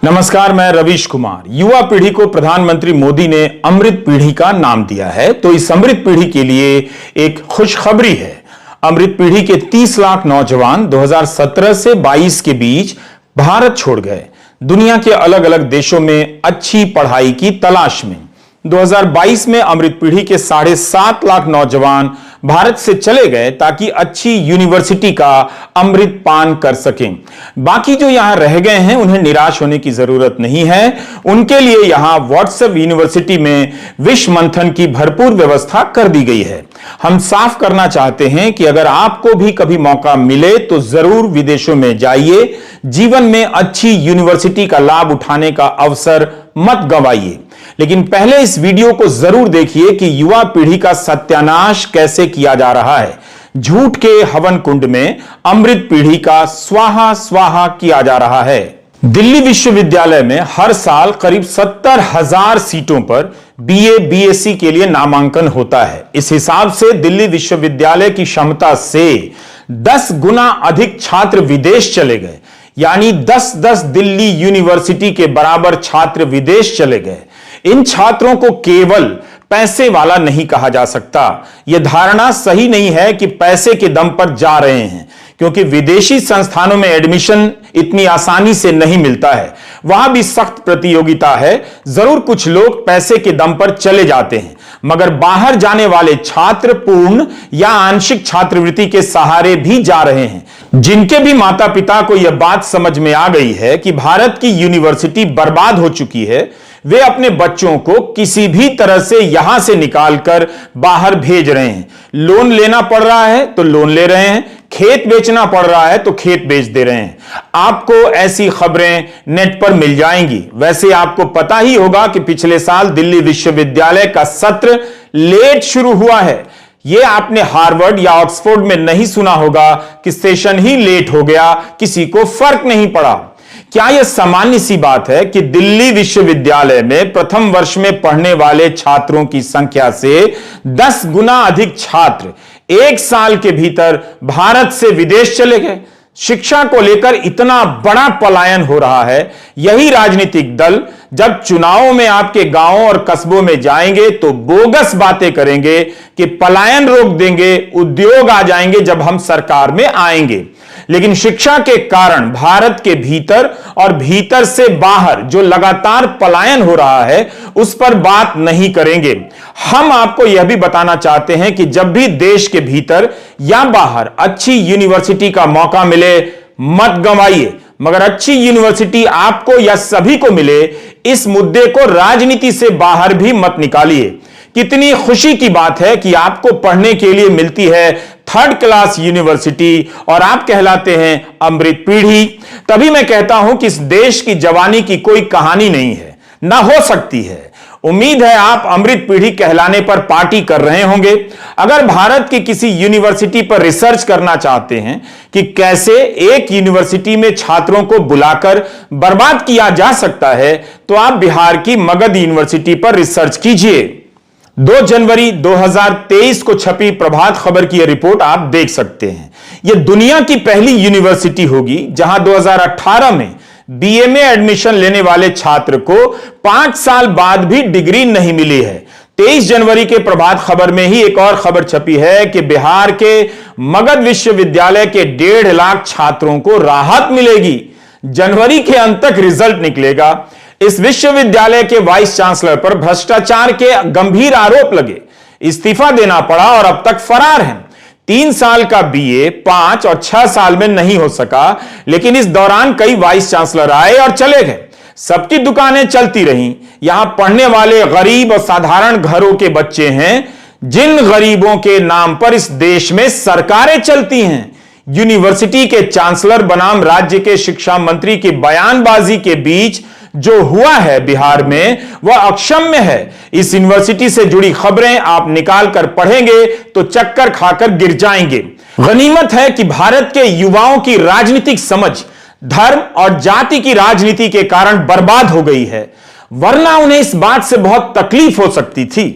नमस्कार, मैं रवीश कुमार। युवा पीढ़ी को प्रधानमंत्री मोदी ने अमृत पीढ़ी का नाम दिया है, तो इस अमृत पीढ़ी के लिए एक खुशखबरी है। अमृत पीढ़ी के 30 लाख नौजवान 2017 से 22 के बीच भारत छोड़ गए, दुनिया के अलग अलग देशों में अच्छी पढ़ाई की तलाश में। 2022 में अमृत पीढ़ी के 7.5 लाख नौजवान भारत से चले गए ताकि अच्छी यूनिवर्सिटी का अमृत पान कर सकें। बाकी जो यहां रह गए हैं उन्हें निराश होने की जरूरत नहीं है। उनके लिए यहां व्हाट्सएप यूनिवर्सिटी में विश्व मंथन की भरपूर व्यवस्था कर दी गई है। हम साफ करना चाहते हैं कि अगर आपको भी कभी मौका मिले तो जरूर विदेशों में जाइए। जीवन में अच्छी यूनिवर्सिटी का लाभ उठाने का अवसर मत गंवाइए। लेकिन पहले इस वीडियो को जरूर देखिए कि युवा पीढ़ी का सत्यानाश कैसे किया जा रहा है। झूठ के हवन कुंड में अमृत पीढ़ी का स्वाहा स्वाहा किया जा रहा है। दिल्ली विश्वविद्यालय में हर साल करीब 70,000 सीटों पर बीए बीएससी के लिए नामांकन होता है। इस हिसाब से दिल्ली विश्वविद्यालय की क्षमता से 10 गुना अधिक छात्र विदेश चले गए, यानी 10-10 दिल्ली यूनिवर्सिटी के बराबर छात्र विदेश चले गए। इन छात्रों को केवल पैसे वाला नहीं कहा जा सकता। यह धारणा सही नहीं है कि पैसे के दम पर जा रहे हैं, क्योंकि विदेशी संस्थानों में एडमिशन इतनी आसानी से नहीं मिलता है। वहां भी सख्त प्रतियोगिता है। जरूर कुछ लोग पैसे के दम पर चले जाते हैं, मगर बाहर जाने वाले छात्र पूर्ण या आंशिक छात्रवृत्ति के सहारे भी जा रहे हैं। जिनके भी माता पिता को यह बात समझ में आ गई है कि भारत की यूनिवर्सिटी बर्बाद हो चुकी है, वे अपने बच्चों को किसी भी तरह से यहां से निकालकर बाहर भेज रहे हैं। लोन लेना पड़ रहा है तो लोन ले रहे हैं, खेत बेचना पड़ रहा है तो खेत बेच दे रहे हैं। आपको ऐसी खबरें नेट पर मिल जाएंगी। वैसे आपको पता ही होगा कि पिछले साल दिल्ली विश्वविद्यालय का सत्र लेट शुरू हुआ है। यह आपने हार्वर्ड या ऑक्सफोर्ड में नहीं सुना होगा कि सेशन ही लेट हो गया, किसी को फर्क नहीं पड़ा। क्या यह सामान्य सी बात है कि दिल्ली विश्वविद्यालय में प्रथम वर्ष में पढ़ने वाले छात्रों की संख्या से 10 गुना अधिक छात्र एक साल के भीतर भारत से विदेश चले गए? शिक्षा को लेकर इतना बड़ा पलायन हो रहा है। यही राजनीतिक दल जब चुनावों में आपके गांवों और कस्बों में जाएंगे तो बोगस बातें करेंगे कि पलायन रोक देंगे, उद्योग आ जाएंगे जब हम सरकार में आएंगे। लेकिन शिक्षा के कारण भारत के भीतर और भीतर से बाहर जो लगातार पलायन हो रहा है उस पर बात नहीं करेंगे। हम आपको यह भी बताना चाहते हैं कि जब भी देश के भीतर या बाहर अच्छी यूनिवर्सिटी का मौका मिले, मत गंवाइए। मगर अच्छी यूनिवर्सिटी आपको या सभी को मिले, इस मुद्दे को राजनीति से बाहर भी मत निकालिए। कितनी खुशी की बात है कि आपको पढ़ने के लिए मिलती है 3rd क्लास यूनिवर्सिटी और आप कहलाते हैं अमृत पीढ़ी। तभी मैं कहता हूं कि इस देश की जवानी की कोई कहानी नहीं है, ना हो सकती है। उम्मीद है आप अमृत पीढ़ी कहलाने पर पार्टी कर रहे होंगे। अगर भारत की किसी यूनिवर्सिटी पर रिसर्च करना चाहते हैं कि कैसे एक यूनिवर्सिटी में छात्रों को बुलाकर बर्बाद किया जा सकता है, तो आप बिहार की मगध यूनिवर्सिटी पर रिसर्च कीजिए। 2 जनवरी 2023 को छपी प्रभात खबर की यह रिपोर्ट आप देख सकते हैं। यह दुनिया की पहली यूनिवर्सिटी होगी जहां 2018 में बीए में एडमिशन लेने वाले छात्र को 5 साल बाद भी डिग्री नहीं मिली है। 23 जनवरी के प्रभात खबर में ही एक और खबर छपी है कि बिहार के मगध विश्वविद्यालय के 1.5 लाख छात्रों को राहत मिलेगी। जनवरी के अंत तक रिजल्ट निकलेगा। इस विश्वविद्यालय के वाइस चांसलर पर भ्रष्टाचार के गंभीर आरोप लगे, इस्तीफा देना पड़ा और अब तक फरार हैं। 3 साल का बीए 5 और 6 साल में नहीं हो सका, लेकिन इस दौरान कई वाइस चांसलर आए और चले गए। सबकी दुकानें चलती रहीं। यहां पढ़ने वाले गरीब और साधारण घरों के बच्चे हैं, जिन गरीबों के नाम पर इस देश में सरकारें चलती हैं। यूनिवर्सिटी के चांसलर बनाम राज्य के शिक्षा मंत्री की बयानबाजी के बीच जो हुआ है बिहार में वह अक्षम्य है। इस यूनिवर्सिटी से जुड़ी खबरें आप निकाल कर पढ़ेंगे तो चक्कर खाकर गिर जाएंगे। गनीमत है कि भारत के युवाओं की राजनीतिक समझ धर्म और जाति की राजनीति के कारण बर्बाद हो गई है, वरना उन्हें इस बात से बहुत तकलीफ हो सकती थी।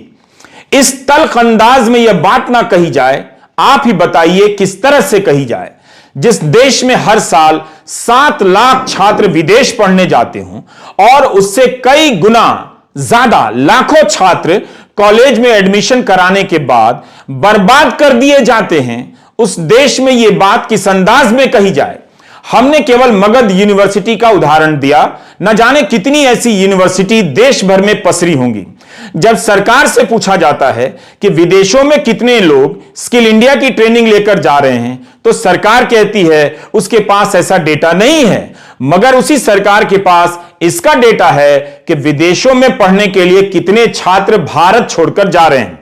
इस तल्ख अंदाज में यह बात ना कही जाए, आप ही बताइए किस तरह से कही जाए। जिस देश में हर साल 7 लाख छात्र विदेश पढ़ने जाते हों और उससे कई गुना ज्यादा लाखों छात्र कॉलेज में एडमिशन कराने के बाद बर्बाद कर दिए जाते हैं, उस देश में यह बात किस अंदाज में कही जाए। हमने केवल मगध यूनिवर्सिटी का उदाहरण दिया, न जाने कितनी ऐसी यूनिवर्सिटी देश भर में पसरी होंगी। जब सरकार से पूछा जाता है कि विदेशों में कितने लोग स्किल इंडिया की ट्रेनिंग लेकर जा रहे हैं, तो सरकार कहती है उसके पास ऐसा डेटा नहीं है, मगर उसी सरकार के पास इसका डेटा है कि विदेशों में पढ़ने के लिए कितने छात्र भारत छोड़कर जा रहे हैं।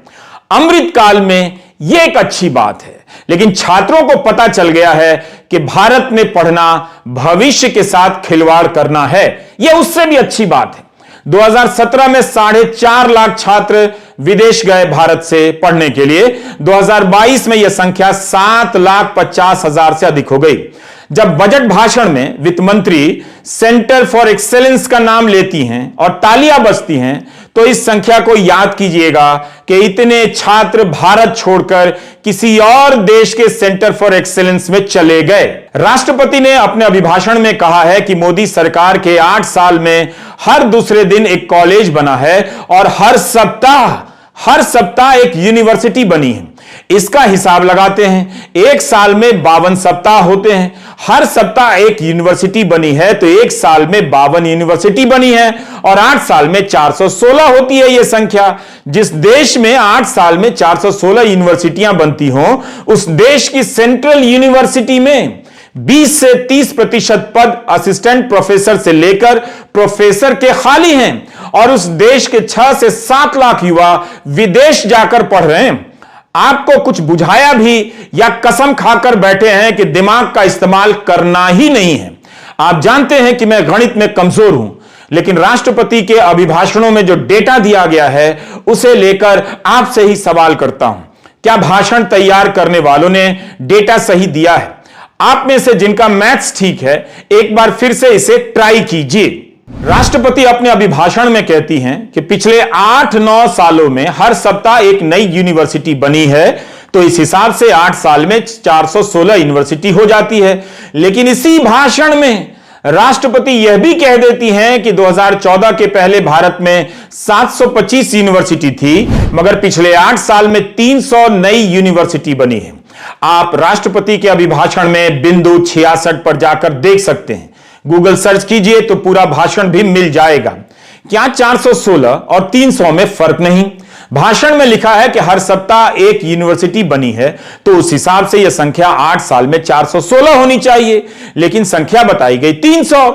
अमृतकाल में यह एक अच्छी बात है, लेकिन छात्रों को पता चल गया है कि भारत में पढ़ना भविष्य के साथ खिलवाड़ करना है। यह उससे भी अच्छी बात है। 2017 में 4.5 लाख छात्र विदेश गए भारत से पढ़ने के लिए। 2022 में यह संख्या 7,50,000 से अधिक हो गई। जब बजट भाषण में वित्त मंत्री सेंटर फॉर एक्सेलेंस का नाम लेती हैं और तालियां बजती हैं, तो इस संख्या को याद कीजिएगा कि इतने छात्र भारत छोड़कर किसी और देश के सेंटर फॉर एक्सेलेंस में चले गए। राष्ट्रपति ने अपने अभिभाषण में कहा है कि मोदी सरकार के 8 साल में हर दूसरे दिन एक कॉलेज बना है और हर सप्ताह एक यूनिवर्सिटी बनी है। इसका हिसाब लगाते हैं, एक साल में 52 सप्ताह होते हैं। हर सप्ताह एक यूनिवर्सिटी बनी है तो एक साल में 52 यूनिवर्सिटी बनी है और 8 साल में 416 होती है यह संख्या। जिस देश में 8 साल में 416 यूनिवर्सिटियां बनती हों, उस देश की सेंट्रल यूनिवर्सिटी में 20 से 30% पद असिस्टेंट प्रोफेसर से लेकर प्रोफेसर के खाली हैं और उस देश के 6 से 7 लाख युवा विदेश जाकर पढ़ रहे हैं। आपको कुछ बुझाया भी या कसम खाकर बैठे हैं कि दिमाग का इस्तेमाल करना ही नहीं है। आप जानते हैं कि मैं गणित में कमजोर हूं, लेकिन राष्ट्रपति के अभिभाषणों में जो डेटा दिया गया है उसे लेकर आपसे ही सवाल करता हूं, क्या भाषण तैयार करने वालों ने डेटा सही दिया है? आप में से जिनका मैथ्स ठीक है, एक बार फिर से इसे ट्राई कीजिए। राष्ट्रपति अपने अभिभाषण में कहती हैं कि पिछले 8-9 सालों में हर सप्ताह एक नई यूनिवर्सिटी बनी है, तो इस हिसाब से 8 साल में 416 यूनिवर्सिटी हो जाती है। लेकिन इसी भाषण में राष्ट्रपति यह भी कह देती हैं कि 2014 के पहले भारत में 725 यूनिवर्सिटी थी, मगर पिछले 8 साल में 300 नई यूनिवर्सिटी बनी है। आप राष्ट्रपति के अभिभाषण में बिंदु 66 पर जाकर देख सकते हैं। गूगल सर्च कीजिए तो पूरा भाषण भी मिल जाएगा। क्या 416 और 300 में फर्क नहीं? भाषण में लिखा है कि हर सप्ताह एक यूनिवर्सिटी बनी है, तो उस हिसाब से यह संख्या 8 साल में 416 होनी चाहिए, लेकिन संख्या बताई गई 300।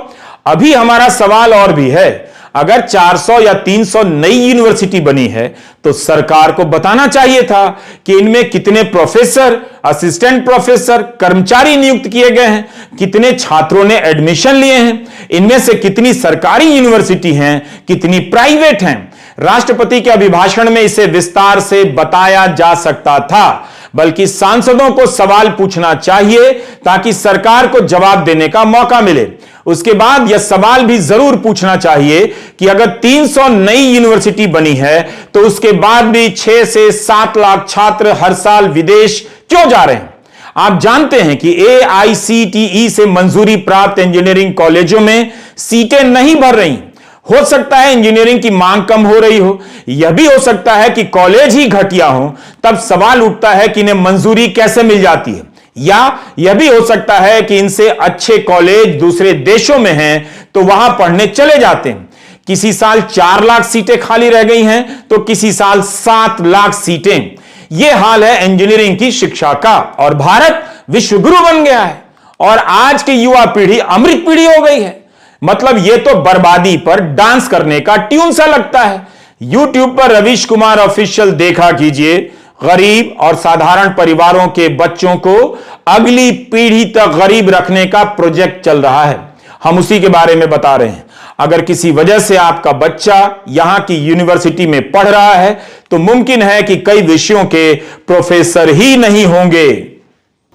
अभी हमारा सवाल और भी है, अगर 400 या 300 नई यूनिवर्सिटी बनी है तो सरकार को बताना चाहिए था कि इनमें कितने प्रोफेसर, असिस्टेंट प्रोफेसर, कर्मचारी नियुक्त किए गए हैं, कितने छात्रों ने एडमिशन लिए हैं, इनमें से कितनी सरकारी यूनिवर्सिटी हैं, कितनी प्राइवेट हैं। राष्ट्रपति के अभिभाषण में इसे विस्तार से बताया जा सकता था, बल्कि सांसदों को सवाल पूछना चाहिए ताकि सरकार को जवाब देने का मौका मिले। उसके बाद यह सवाल भी जरूर पूछना चाहिए कि अगर 300 नई यूनिवर्सिटी बनी है तो उसके बाद भी 6 से 7 लाख छात्र हर साल विदेश क्यों जा रहे हैं? आप जानते हैं कि AICTE से मंजूरी प्राप्त इंजीनियरिंग कॉलेजों में सीटें नहीं भर रही। हो सकता है इंजीनियरिंग की मांग कम हो रही हो, यह भी हो सकता है कि कॉलेज ही घटिया हो। तब सवाल उठता है कि इन्हें मंजूरी कैसे मिल जाती है, या यह भी हो सकता है कि इनसे अच्छे कॉलेज दूसरे देशों में हैं तो वहां पढ़ने चले जाते हैं। किसी साल 4 लाख सीटें खाली रह गई हैं तो किसी साल 7 लाख सीटें। यह हाल है इंजीनियरिंग की शिक्षा का, और भारत विश्वगुरु बन गया है और आज की युवा पीढ़ी अमृत पीढ़ी हो गई है। मतलब यह तो बर्बादी पर डांस करने का ट्यून सा लगता है। यूट्यूब पर रवीश कुमार ऑफिशियल देखा कीजिए। गरीब और साधारण परिवारों के बच्चों को अगली पीढ़ी तक गरीब रखने का प्रोजेक्ट चल रहा है, हम उसी के बारे में बता रहे हैं। अगर किसी वजह से आपका बच्चा यहां की यूनिवर्सिटी में पढ़ रहा है तो मुमकिन है कि कई विषयों के प्रोफेसर ही नहीं होंगे।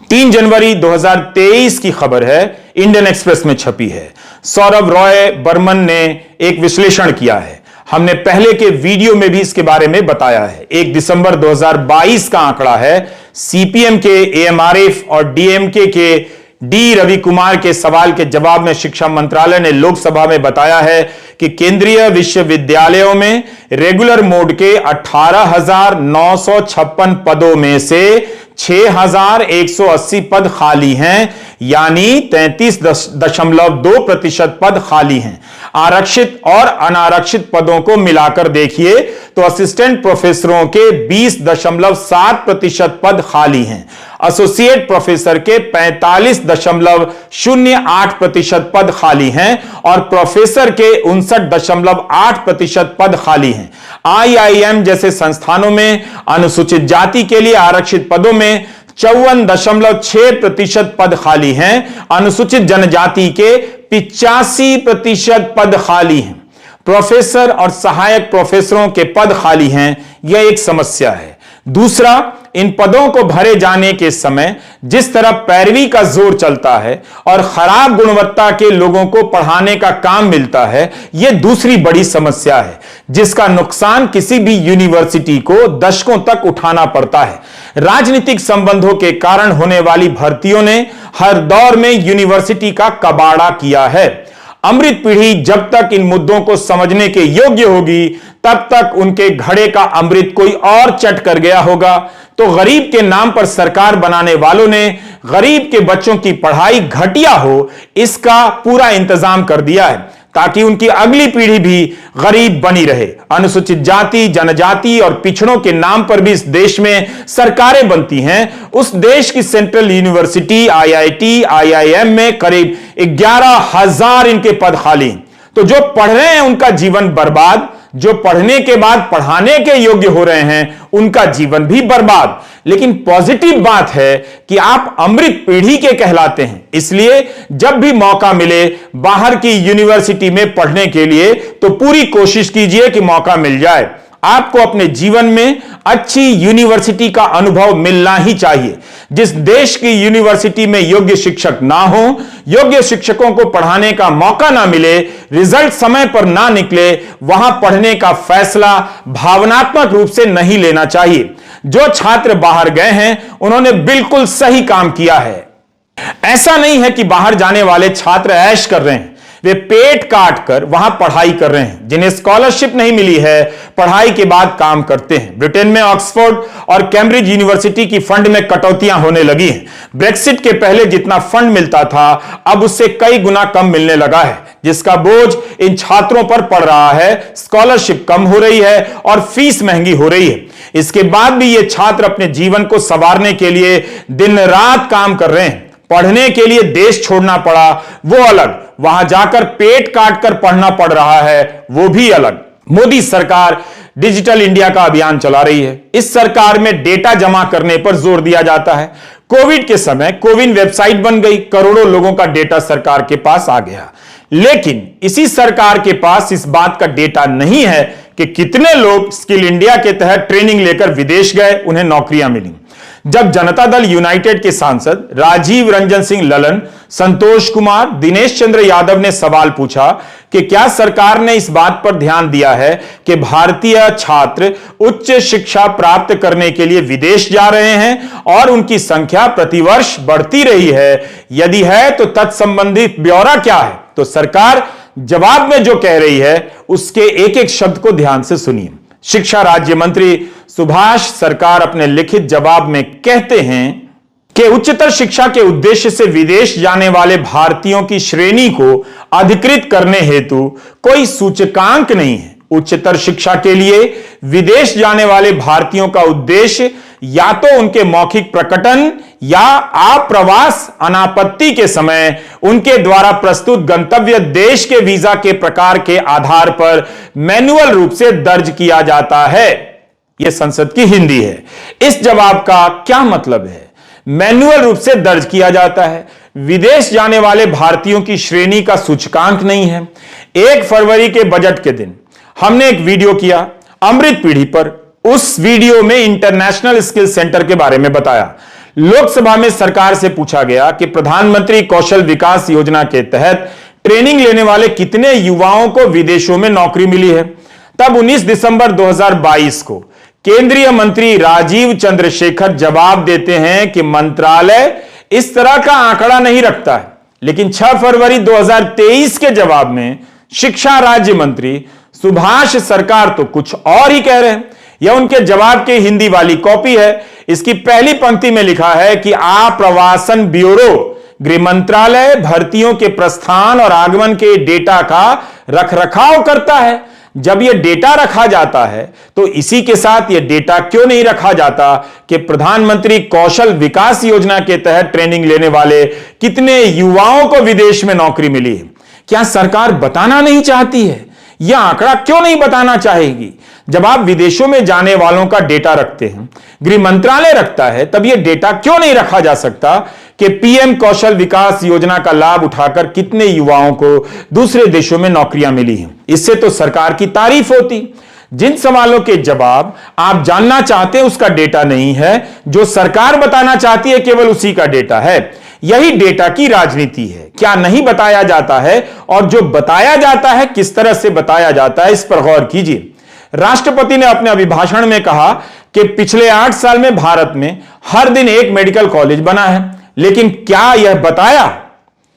3 जनवरी 2023 की खबर है, इंडियन एक्सप्रेस में छपी है। सौरभ रॉय बर्मन ने एक विश्लेषण किया है, हमने पहले के वीडियो में भी इसके बारे में बताया है। 1 दिसंबर 2022 का आंकड़ा है। सीपीएम के, AMRF और DMK के डी रवि कुमार के सवाल के जवाब में शिक्षा मंत्रालय ने लोकसभा में बताया है कि केंद्रीय विश्वविद्यालयों में रेगुलर मोड के 18,956 पदों में से 6,180 पद खाली हैं, यानी 33.2% पद खाली हैं। आरक्षित और अनारक्षित पदों को मिलाकर देखिए तो असिस्टेंट प्रोफेसरों के 20.7% पद खाली हैं, एसोसिएट प्रोफेसर के 45.08% पद खाली हैं और प्रोफेसर के 59.8% पद खाली हैं। आईआईएम जैसे संस्थानों में अनुसूचित जाति के लिए आरक्षित पदों में 54.6% पद खाली हैं, अनुसूचित जनजाति के 85% पद खाली हैं। प्रोफेसर और सहायक प्रोफेसरों के पद खाली हैं, यह एक समस्या है। दूसरा, इन पदों को भरे जाने के समय जिस तरह पैरवी का जोर चलता है और खराब गुणवत्ता के लोगों को पढ़ाने का काम मिलता है, यह दूसरी बड़ी समस्या है, जिसका नुकसान किसी भी यूनिवर्सिटी को दशकों तक उठाना पड़ता है। राजनीतिक संबंधों के कारण होने वाली भर्तियों ने हर दौर में यूनिवर्सिटी का कबाड़ा किया है। अमृत पीढ़ी जब तक इन मुद्दों को समझने के योग्य होगी, तब तक उनके घड़े का अमृत कोई और चट कर गया होगा। तो गरीब के नाम पर सरकार बनाने वालों ने गरीब के बच्चों की पढ़ाई घटिया हो, इसका पूरा इंतजाम कर दिया है, ताकि उनकी अगली पीढ़ी भी गरीब बनी रहे। अनुसूचित जाति, जनजाति और पिछड़ों के नाम पर भी इस देश में सरकारें बनती हैं। उस देश की सेंट्रल यूनिवर्सिटी, आईआईटी, आईआईएम में करीब 11,000 इनके पद खाली। तो जो पढ़ रहे हैं उनका जीवन बर्बाद, जो पढ़ने के बाद पढ़ाने के योग्य हो रहे हैं उनका जीवन भी बर्बाद। लेकिन पॉजिटिव बात है कि आप अमृत पीढ़ी के कहलाते हैं, इसलिए जब भी मौका मिले बाहर की यूनिवर्सिटी में पढ़ने के लिए तो पूरी कोशिश कीजिए कि मौका मिल जाए। आपको अपने जीवन में अच्छी यूनिवर्सिटी का अनुभव मिलना ही चाहिए। जिस देश की यूनिवर्सिटी में योग्य शिक्षक ना हो, योग्य शिक्षकों को पढ़ाने का मौका ना मिले, रिजल्ट समय पर ना निकले, वहां पढ़ने का फैसला भावनात्मक रूप से नहीं लेना चाहिए। जो छात्र बाहर गए हैं उन्होंने बिल्कुल सही काम किया है। ऐसा नहीं है कि बाहर जाने वाले छात्र ऐश कर रहे हैं, वे पेट काट कर वहां पढ़ाई कर रहे हैं। जिन्हें स्कॉलरशिप नहीं मिली है, पढ़ाई के बाद काम करते हैं। ब्रिटेन में ऑक्सफोर्ड और कैम्ब्रिज यूनिवर्सिटी की फंड में कटौतियां होने लगी हैं। ब्रेक्सिट के पहले जितना फंड मिलता था, अब उससे कई गुना कम मिलने लगा है, जिसका बोझ इन छात्रों पर पड़ रहा है। स्कॉलरशिप कम हो रही है और फीस महंगी हो रही है। इसके बाद भी ये छात्र अपने जीवन को संवारने के लिए दिन रात काम कर रहे हैं। पढ़ने के लिए देश छोड़ना पड़ा, वो अलग, वहां जाकर पेट काट कर पढ़ना पड़ रहा है, वो भी अलग। मोदी सरकार डिजिटल इंडिया का अभियान चला रही है। इस सरकार में डेटा जमा करने पर जोर दिया जाता है। कोविड के समय कोविन वेबसाइट बन गई, करोड़ों लोगों का डेटा सरकार के पास आ गया। लेकिन इसी सरकार के पास इस बात का डेटा नहीं है कि कितने लोग स्किल इंडिया के तहत ट्रेनिंग लेकर विदेश गए, उन्हें नौकरियां मिली। जब जनता दल यूनाइटेड के सांसद राजीव रंजन सिंह ललन, संतोष कुमार, दिनेश चंद्र यादव ने सवाल पूछा कि क्या सरकार ने इस बात पर ध्यान दिया है कि भारतीय छात्र उच्च शिक्षा प्राप्त करने के लिए विदेश जा रहे हैं और उनकी संख्या प्रतिवर्ष बढ़ती रही है? यदि है तो तत्संबंधित ब्यौरा क्या है? तो सरकार जवाब में जो कह रही है उसके एक एक शब्द को ध्यान से सुनिए। शिक्षा राज्य मंत्री सुभाष सरकार अपने लिखित जवाब में कहते हैं कि उच्चतर शिक्षा के उद्देश्य से विदेश जाने वाले भारतीयों की श्रेणी को अधिकृत करने हेतु कोई सूचकांक नहीं है। उच्चतर शिक्षा के लिए विदेश जाने वाले भारतीयों का उद्देश्य या तो उनके मौखिक प्रकटन या आप्रवास अनापत्ति के समय उनके द्वारा प्रस्तुत गंतव्य देश के वीजा के प्रकार के आधार पर मैन्युअल रूप से दर्ज किया जाता है। यह संसद की हिंदी है। इस जवाब का क्या मतलब है? मैन्युअल रूप से दर्ज किया जाता है। विदेश जाने वाले भारतीयों की श्रेणी का सूचकांक नहीं है। 1 फरवरी के बजट के दिन हमने एक वीडियो किया अमृत पीढ़ी पर। उस वीडियो में इंटरनेशनल स्किल सेंटर के बारे में बताया। लोकसभा में सरकार से पूछा गया कि प्रधानमंत्री कौशल विकास योजना के तहत ट्रेनिंग लेने वाले कितने युवाओं को विदेशों में नौकरी मिली है। तब 19 दिसंबर 2022 को केंद्रीय मंत्री राजीव चंद्रशेखर जवाब देते हैं कि मंत्रालय इस तरह का आंकड़ा नहीं रखता है। लेकिन 6 फरवरी 2023 के जवाब में शिक्षा राज्य मंत्री सुभाष सरकार तो कुछ और ही कह रहे हैं। यह उनके जवाब की हिंदी वाली कॉपी है। इसकी पहली पंक्ति में लिखा है कि आप्रवासन ब्यूरो गृह मंत्रालय भर्तियों के प्रस्थान और आगमन के डेटा का रखरखाव करता है। जब यह डेटा रखा जाता है तो इसी के साथ यह डेटा क्यों नहीं रखा जाता कि प्रधानमंत्री कौशल विकास योजना के तहत ट्रेनिंग लेने वाले कितने युवाओं को विदेश में नौकरी मिली है? क्या सरकार बताना नहीं चाहती है? यह आंकड़ा क्यों नहीं बताना चाहेगी? जब आप विदेशों में जाने वालों का डेटा रखते हैं, गृह मंत्रालय रखता है, तब यह डेटा क्यों नहीं रखा जा सकता कि पीएम कौशल विकास योजना का लाभ उठाकर कितने युवाओं को दूसरे देशों में नौकरियां मिली हैं? इससे तो सरकार की तारीफ होती। जिन सवालों के जवाब आप जानना चाहते हैं उसका डेटा नहीं है, जो सरकार बताना चाहती है केवल उसी का डेटा है। यही डेटा की राजनीति है। क्या नहीं बताया जाता है और जो बताया जाता है किस तरह से बताया जाता है, इस पर गौर कीजिए। राष्ट्रपति ने अपने अभिभाषण में कहा कि पिछले 8 साल में भारत में हर दिन एक मेडिकल कॉलेज बना है, लेकिन क्या यह बताया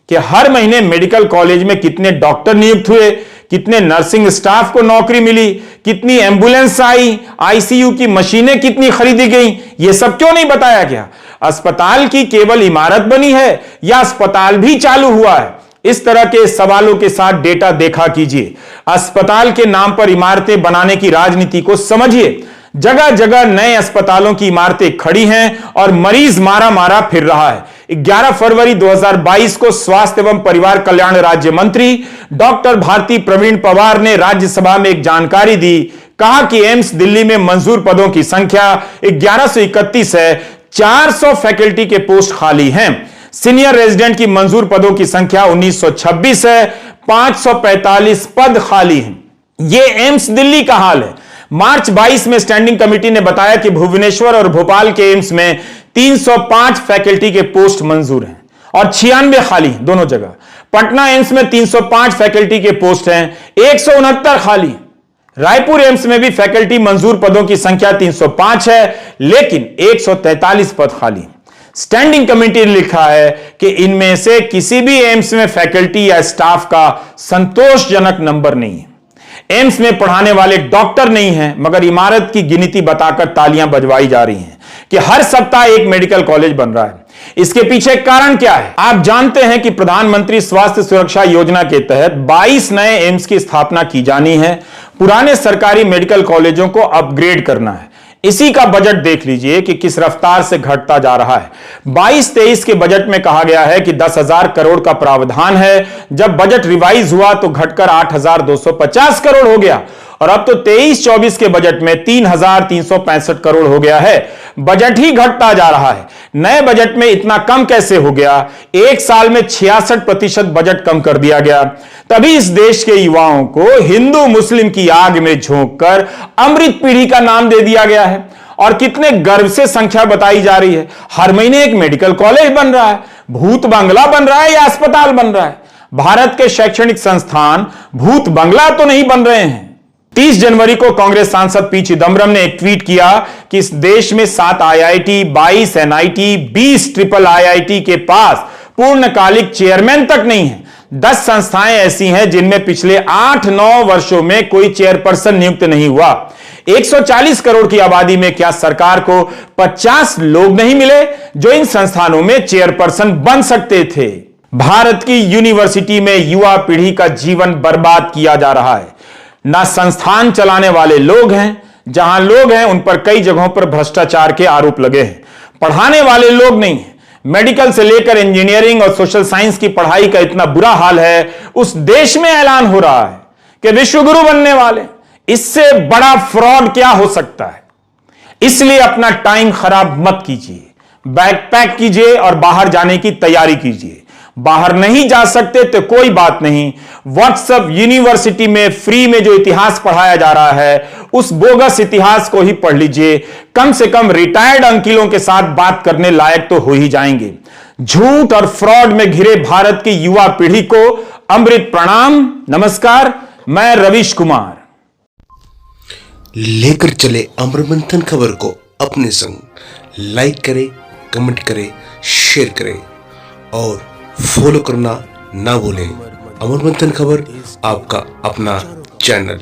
कि हर महीने मेडिकल कॉलेज में कितने डॉक्टर नियुक्त हुए, कितने नर्सिंग स्टाफ को नौकरी मिली, कितनी एम्बुलेंस आई, आईसीयू की मशीनें कितनी खरीदी गई? यह सब क्यों नहीं बताया गया? अस्पताल की केवल इमारत बनी है या अस्पताल भी चालू हुआ है? इस तरह के सवालों के साथ डेटा देखा कीजिए। अस्पताल के नाम पर इमारतें बनाने की राजनीति को समझिए। जगह जगह नए अस्पतालों की इमारतें खड़ी हैं और मरीज मारा मारा फिर रहा है। 11 फरवरी 2022 को स्वास्थ्य एवं परिवार कल्याण राज्य मंत्री डॉक्टर भारती प्रवीण पवार ने राज्यसभा में एक जानकारी दी। कहा कि एम्स दिल्ली में मंजूर पदों की संख्या 1131 है, 400 फैकल्टी के पोस्ट खाली हैं। सीनियर रेजिडेंट की मंजूर पदों की संख्या 1926 है, 545 पद खाली हैं। यह एम्स दिल्ली का हाल है। मार्च 22 में स्टैंडिंग कमेटी ने बताया कि भुवनेश्वर और भोपाल के एम्स में 305 फैकल्टी के पोस्ट मंजूर हैं और 96 खाली हैं दोनों जगह। पटना एम्स में 305 फैकल्टी के पोस्ट हैं, 169 खाली। रायपुर एम्स में भी फैकल्टी मंजूर पदों की संख्या 305 है, लेकिन 143 पद खाली। स्टैंडिंग कमेटी ने लिखा है कि इनमें से किसी भी एम्स में फैकल्टी या स्टाफ का संतोषजनक नंबर नहीं है। एम्स में पढ़ाने वाले डॉक्टर नहीं हैं, मगर इमारत की गिनती बताकर तालियां बजवाई जा रही हैं कि हर सप्ताह एक मेडिकल कॉलेज बन रहा है। इसके पीछे कारण क्या है? आप जानते हैं कि प्रधानमंत्री स्वास्थ्य सुरक्षा योजना के तहत 22 नए एम्स की स्थापना की जानी है। पुराने सरकारी मेडिकल कॉलेजों को अपग्रेड करना है। इसी का बजट देख लीजिए कि किस रफ्तार से घटता जा रहा है। 22-23 के बजट में कहा गया है कि 10,000 करोड़ का प्रावधान है। जब बजट रिवाइज हुआ तो घटकर 8,250 करोड़ हो गया और अब तो 23-24 के बजट में 3,365 करोड़ हो गया है। बजट ही घटता जा रहा है। नए बजट में इतना कम कैसे हो गया? एक साल में 66% बजट कम कर दिया गया। तभी इस देश के युवाओं को हिंदू मुस्लिम की आग में झोंककर अमृत पीढ़ी का नाम दे दिया गया है। और कितने गर्व से संख्या बताई जा रही है। हर महीने एक मेडिकल कॉलेज बन रहा है, भूत बंगला बन रहा है या अस्पताल बन रहा है। भारत के शैक्षणिक संस्थान भूत बंगला तो नहीं बन रहे हैं। 30 जनवरी को कांग्रेस सांसद पी चिदम्बरम ने एक ट्वीट किया कि इस देश में 7 आईआईटी, 22 एनआईटी, 20 ट्रिपल आईआईटी के पास पूर्णकालिक चेयरमैन तक नहीं है। 10 संस्थाएं ऐसी हैं जिनमें पिछले 8-9 वर्षों में कोई चेयरपर्सन नियुक्त नहीं हुआ। 140 करोड़ की आबादी में क्या सरकार को 50 लोग नहीं मिले जो इन संस्थानों में चेयरपर्सन बन सकते थे? भारत की यूनिवर्सिटी में युवा पीढ़ी का जीवन बर्बाद किया जा रहा है। ना संस्थान चलाने वाले लोग हैं, जहां लोग हैं उन पर कई जगहों पर भ्रष्टाचार के आरोप लगे हैं। पढ़ाने वाले लोग नहीं हैं। मेडिकल से लेकर इंजीनियरिंग और सोशल साइंस की पढ़ाई का इतना बुरा हाल है, उस देश में ऐलान हो रहा है कि विश्वगुरु बनने वाले। इससे बड़ा फ्रॉड क्या हो सकता है? इसलिए अपना टाइम खराब मत कीजिए, बैग पैक कीजिए और बाहर जाने की तैयारी कीजिए। बाहर नहीं जा सकते तो कोई बात नहीं, व्हाट्सएप यूनिवर्सिटी में फ्री में जो इतिहास पढ़ाया जा रहा है उस बोगस इतिहास को ही पढ़ लीजिए। कम से कम रिटायर्ड अंकिलों के साथ बात करने लायक तो हो ही जाएंगे। झूठ और फ्रॉड में घिरे भारत की युवा पीढ़ी को अमृत प्रणाम। नमस्कार, मैं रवीश कुमार। लेकर चले अमर मंथन खबर को अपने संग। लाइक करें, कमेंट करें, शेयर करें और फॉलो करना ना भूलें। अमर मंथन खबर आपका अपना चैनल।